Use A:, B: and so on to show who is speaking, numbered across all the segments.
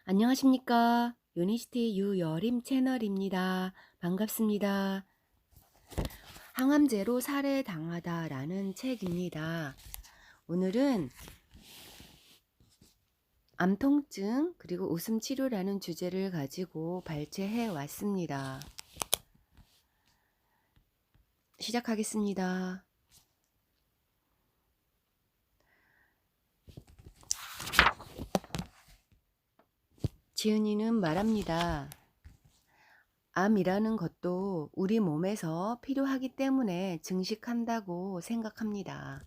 A: 안녕하십니까. 유니시티 유여림 채널입니다. 반갑습니다. 항암제로 살해당하다라는 책입니다. 오늘은 암 통증 그리고 웃음 치료라는 주제를 가지고 발췌해 왔습니다. 시작하겠습니다. 지은이는 말합니다. 암이라는 것도 우리 몸에서 필요하기 때문에 증식한다고 생각합니다.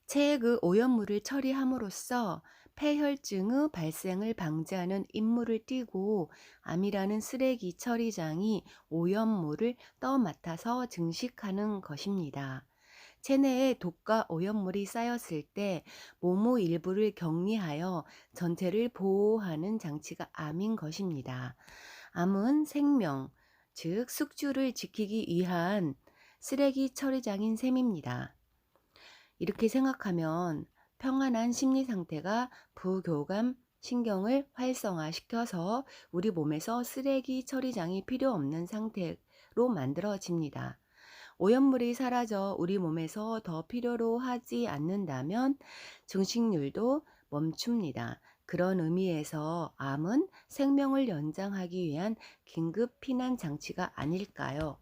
A: 체의 그 오염물을 처리함으로써 폐혈증의 발생을 방지하는 임무를 띠고 암이라는 쓰레기 처리장이 오염물을 떠맡아서 증식하는 것입니다. 체내에 독과 오염물이 쌓였을 때 몸의 일부를 격리하여 전체를 보호하는 장치가 암인 것입니다. 암은 생명, 즉 숙주를 지키기 위한 쓰레기 처리장인 셈입니다. 이렇게 생각하면 평안한 심리 상태가 부교감 신경을 활성화시켜서 우리 몸에서 쓰레기 처리장이 필요 없는 상태로 만들어집니다. 오염물이 사라져 우리 몸에서 더 필요로 하지 않는다면 증식률도 멈춥니다. 그런 의미에서 암은 생명을 연장하기 위한 긴급 피난 장치가 아닐까요?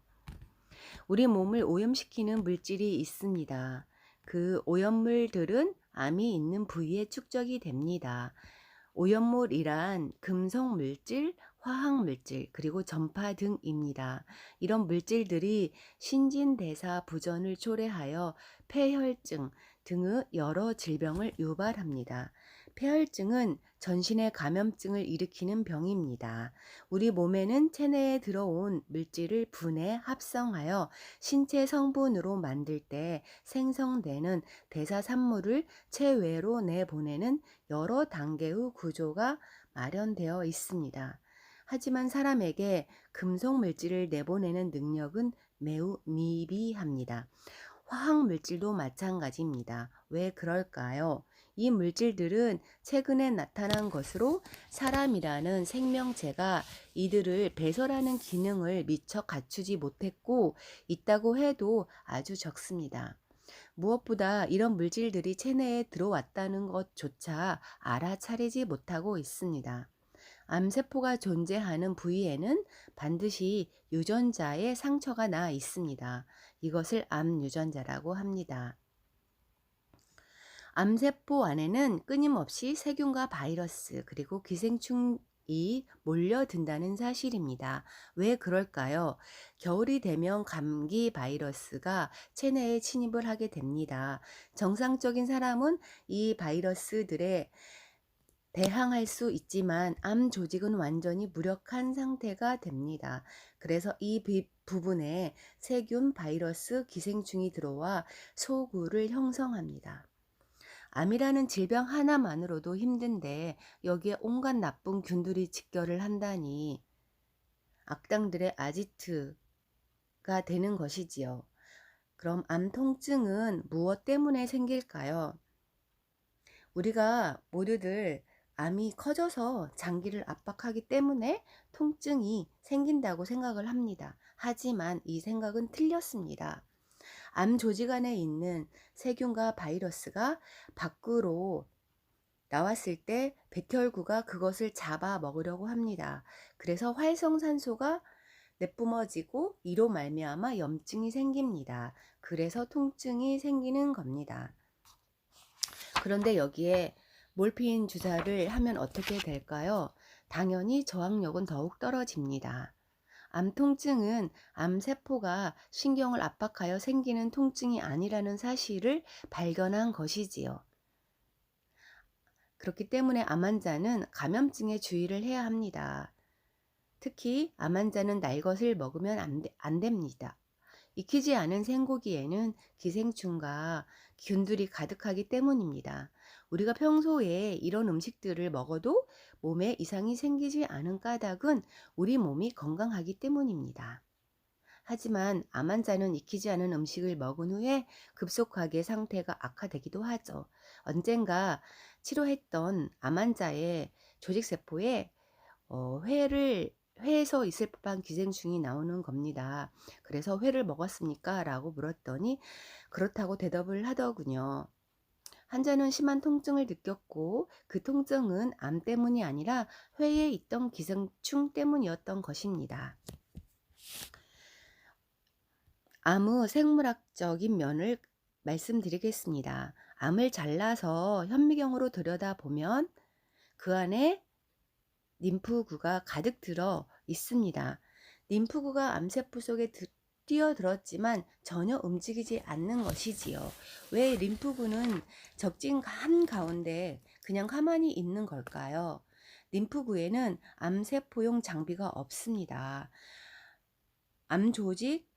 A: 우리 몸을 오염시키는 물질이 있습니다. 그 오염물들은 암이 있는 부위에 축적이 됩니다. 오염물이란 금속물질, 화학물질, 그리고 전파 등입니다. 이런 물질들이 신진대사 부전을 초래하여 폐혈증 등의 여러 질병을 유발합니다. 폐혈증은 전신의 감염증을 일으키는 병입니다. 우리 몸에는 체내에 들어온 물질을 분해 합성하여 신체 성분으로 만들 때 생성되는 대사산물을 체외로 내보내는 여러 단계의 구조가 마련되어 있습니다. 하지만 사람에게 금속 물질을 내보내는 능력은 매우 미비합니다. 화학 물질도 마찬가지입니다. 왜 그럴까요? 이 물질들은 최근에 나타난 것으로 사람이라는 생명체가 이들을 배설하는 기능을 미처 갖추지 못했고 있다고 해도 아주 적습니다. 무엇보다 이런 물질들이 체내에 들어왔다는 것조차 알아차리지 못하고 있습니다. 암세포가 존재하는 부위에는 반드시 유전자의 상처가 나 있습니다. 이것을 암유전자라고 합니다. 암세포 안에는 끊임없이 세균과 바이러스 그리고 기생충이 몰려든다는 사실입니다. 왜 그럴까요? 겨울이 되면 감기 바이러스가 체내에 침입을 하게 됩니다. 정상적인 사람은 이 바이러스들에 대항할 수 있지만 암 조직은 완전히 무력한 상태가 됩니다. 그래서 이 부분에 세균, 바이러스, 기생충이 들어와 소구를 형성합니다. 암이라는 질병 하나만으로도 힘든데 여기에 온갖 나쁜 균들이 직결을 한다니 악당들의 아지트가 되는 것이지요. 그럼 암 통증은 무엇 때문에 생길까요? 우리가 모두들 암이 커져서 장기를 압박하기 때문에 통증이 생긴다고 생각을 합니다. 하지만 이 생각은 틀렸습니다. 암 조직 안에 있는 세균과 바이러스가 밖으로 나왔을 때 백혈구가 그것을 잡아 먹으려고 합니다. 그래서 활성산소가 내뿜어지고 이로 말미암아 염증이 생깁니다. 그래서 통증이 생기는 겁니다. 그런데 여기에 몰피인 주사를 하면 어떻게 될까요? 당연히 저항력은 더욱 떨어집니다. 암 통증은 암세포가 신경을 압박하여 생기는 통증이 아니라는 사실을 발견한 것이지요. 그렇기 때문에 암 환자는 감염증에 주의를 해야 합니다. 특히 암 환자는 날 것을 먹으면 안 됩니다. 익히지 않은 생고기에는 기생충과 균들이 가득하기 때문입니다. 우리가 평소에 이런 음식들을 먹어도 몸에 이상이 생기지 않은 까닭은 우리 몸이 건강하기 때문입니다. 하지만 암 환자는 익히지 않은 음식을 먹은 후에 급속하게 상태가 악화되기도 하죠. 언젠가 치료했던 암 환자의 조직세포에 회에서 있을 법한 기생충이 나오는 겁니다. 그래서 "회를 먹었습니까?" 라고 물었더니 그렇다고 대답을 하더군요. 환자는 심한 통증을 느꼈고 그 통증은 암 때문이 아니라 회에 있던 기생충 때문이었던 것입니다. 암의 생물학적인 면을 말씀드리겠습니다. 암을 잘라서 현미경으로 들여다보면 그 안에 림프구가 가득 들어 있습니다. 림프구가 암세포 속에 뛰어들었지만 전혀 움직이지 않는 것이지요. 왜 림프구는 적진 한가운데 그냥 가만히 있는 걸까요? 림프구에는 암세포용 장비가 없습니다. 암 조직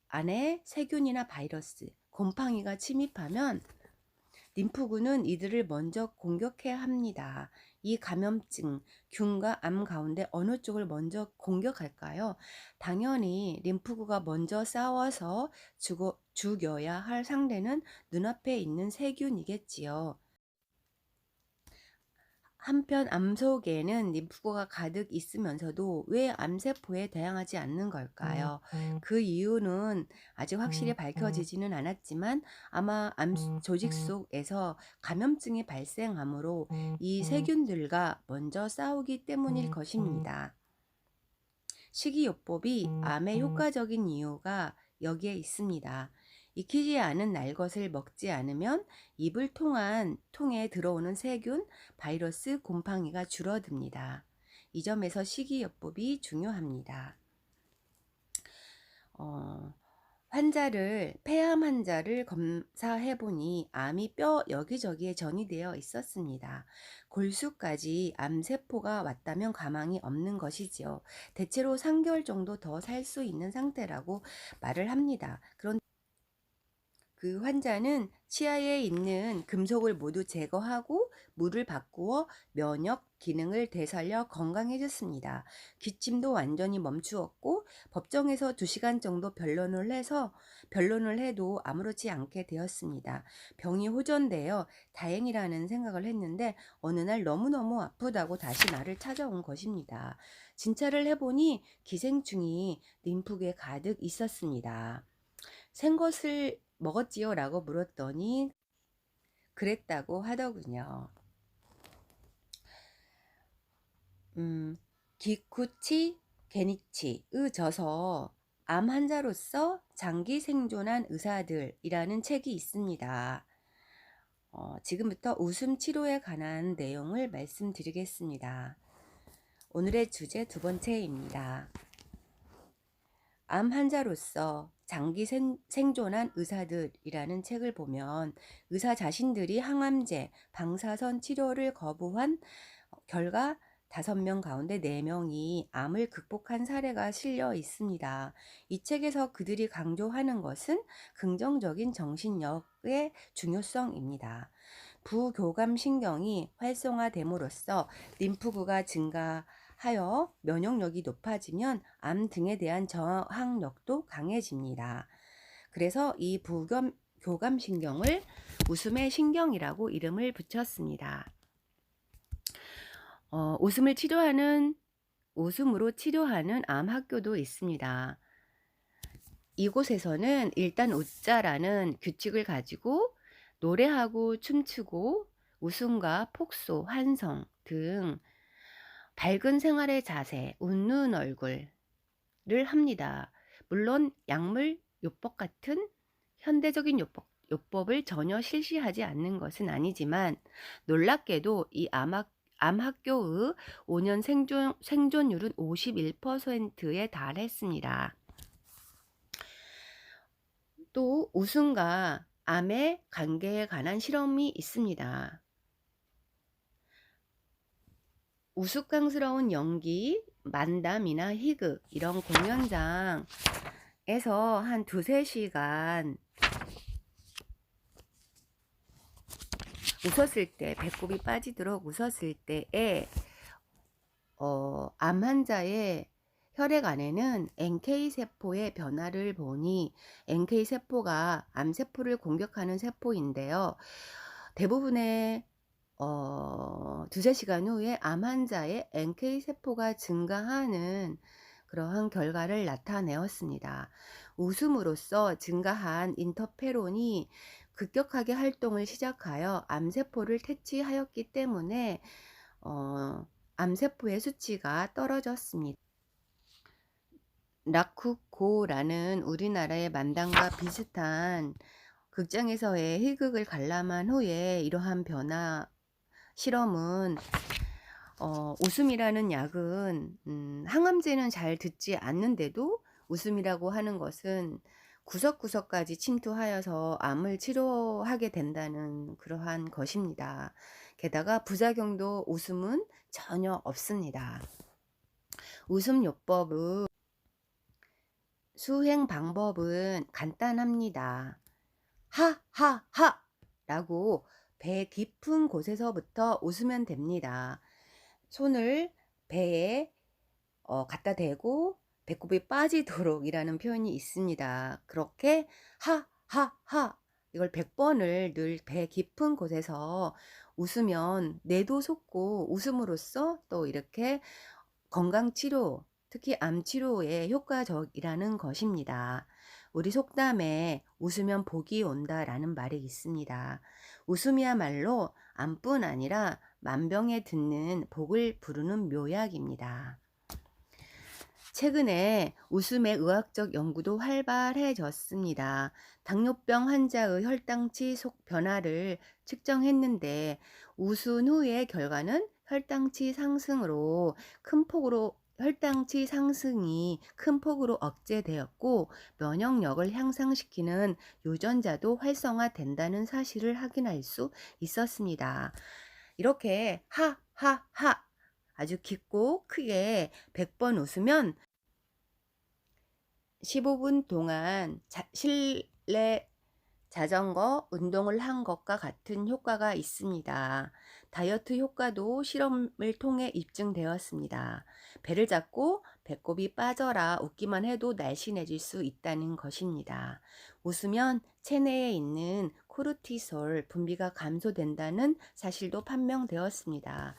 A: 안에 세균이나 바이러스, 곰팡이가 침입하면 림프구는 이들을 먼저 공격해야 합니다. 이 감염증, 균과 암 가운데 어느 쪽을 먼저 공격할까요? 당연히 림프구가 먼저 싸워서 죽여야 할 상대는 눈앞에 있는 세균이겠지요. 한편 암 속에는 림프구가 가득 있으면서도 왜 암세포에 대항하지 않는 걸까요? 그 이유는 아직 확실히 밝혀지지는 않았지만 아마 암 조직 속에서 감염증이 발생하므로 이 세균들과 먼저 싸우기 때문일 것입니다. 식이요법이 암에 효과적인 이유가 여기에 있습니다. 익히지 않은 날것을 먹지 않으면 입을 통해 들어오는 세균, 바이러스, 곰팡이가 줄어듭니다. 이 점에서 식이요법이 중요합니다. 폐암 환자를 검사해 보니 암이 뼈 여기저기에 전이되어 있었습니다. 골수까지 암세포가 왔다면 가망이 없는 것이지요. 대체로 3개월 정도 더 살 수 있는 상태라고 말을 합니다. 그런데 그 환자는 치아에 있는 금속을 모두 제거하고 물을 바꾸어 면역 기능을 되살려 건강해졌습니다. 기침도 완전히 멈추었고 법정에서 2시간 정도 변론을 해도 아무렇지 않게 되었습니다. 병이 호전되어 다행이라는 생각을 했는데 어느 날 너무너무 아프다고 다시 나를 찾아온 것입니다. 진찰을 해보니 기생충이 림프계에 가득 있었습니다. "생것을 먹었지요?" 라고 물었더니 그랬다고 하더군요. 기쿠치 게니치의 저서 암 환자로서 장기 생존한 의사들이라는 책이 있습니다. 지금부터 웃음 치료에 관한 내용을 말씀드리겠습니다. 오늘의 주제 2번째입니다. 암 환자로서 장기 생존한 의사들이라는 책을 보면 의사 자신들이 항암제, 방사선 치료를 거부한 결과 5명 가운데 4명이 암을 극복한 사례가 실려 있습니다. 이 책에서 그들이 강조하는 것은 긍정적인 정신력의 중요성입니다. 부교감신경이 활성화됨으로써 림프구가 증가하여 면역력이 높아지면 암 등에 대한 저항력도 강해집니다. 그래서 이 부교감신경을 웃음의 신경이라고 이름을 붙였습니다. 웃음으로 치료하는 암 학교도 있습니다. 이곳에서는 일단 웃자라는 규칙을 가지고 노래하고 춤추고 웃음과 폭소, 환성 등 밝은 생활의 자세, 웃는 얼굴을 합니다. 물론 약물 요법 같은 현대적인 요법을 전혀 실시하지 않는 것은 아니지만 놀랍게도 이 암학교의 5년 생존율은 51%에 달했습니다. 또 웃음과 암의 관계에 관한 실험이 있습니다. 우스꽝스러운 연기, 만담이나 희극 이런 공연장에서 한 2-3시간 웃었을 때, 배꼽이 빠지도록 웃었을 때에 암 환자의 혈액 안에는 NK세포의 변화를 보니 NK세포가 암세포를 공격하는 세포인데요. 대부분의 두세 시간 후에 암 환자의 NK 세포가 증가하는 그러한 결과를 나타내었습니다. 웃음으로써 증가한 인터페론이 급격하게 활동을 시작하여 암세포를 퇴치하였기 때문에 암세포의 수치가 떨어졌습니다. 라쿠코라는 우리나라의 만담과 비슷한 극장에서의 희극을 관람한 후에 이러한 변화 실험은 웃음이라는 약은 항암제는 잘 듣지 않는데도 웃음이라고 하는 것은 구석구석까지 침투하여서 암을 치료하게 된다는 그러한 것입니다. 게다가 부작용도 웃음은 전혀 없습니다. 웃음요법은 수행 방법은 간단합니다. 하하하 라고 배 깊은 곳에서부터 웃으면 됩니다. 손을 배에 갖다 대고 배꼽이 빠지도록 이라는 표현이 있습니다. 그렇게 하하하 이걸 100번을 늘 배 깊은 곳에서 웃으면 뇌도 솟고 웃음으로써 또 이렇게 건강치료, 특히 암치료에 효과적이라는 것입니다. 우리 속담에 웃으면 복이 온다라는 말이 있습니다. 웃음이야말로 암뿐 아니라 만병에 드는 복을 부르는 묘약입니다. 최근에 웃음의 의학적 연구도 활발해졌습니다. 당뇨병 환자의 혈당치 속 변화를 측정했는데 웃은 후의 결과는 혈당치 상승으로 혈당치 상승이 큰 폭으로 억제되었고 면역력을 향상시키는 유전자도 활성화된다는 사실을 확인할 수 있었습니다. 이렇게 하하하 아주 깊고 크게 100번 웃으면 15분 동안 실내 자전거 운동을 한 것과 같은 효과가 있습니다. 다이어트 효과도 실험을 통해 입증되었습니다. 배를 잡고 배꼽이 빠져라 웃기만 해도 날씬해질 수 있다는 것입니다. 웃으면 체내에 있는 코르티솔 분비가 감소된다는 사실도 판명되었습니다.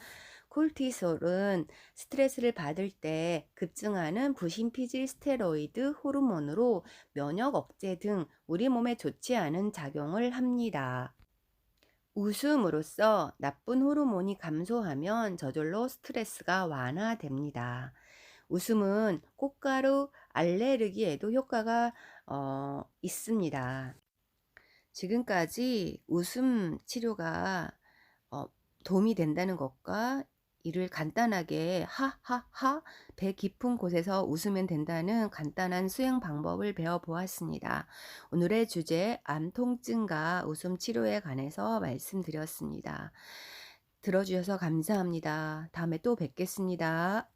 A: 코르티솔은 스트레스를 받을 때 급증하는 부신피질 스테로이드 호르몬으로 면역 억제 등 우리 몸에 좋지 않은 작용을 합니다. 웃음으로써 나쁜 호르몬이 감소하면 저절로 스트레스가 완화됩니다. 웃음은 꽃가루 알레르기에도 효과가 있습니다. 지금까지 웃음 치료가 도움이 된다는 것과 이를 간단하게 하하하 배 깊은 곳에서 웃으면 된다는 간단한 수행 방법을 배워보았습니다. 오늘의 주제 암 통증과 웃음 치료에 관해서 말씀드렸습니다. 들어주셔서 감사합니다. 다음에 또 뵙겠습니다.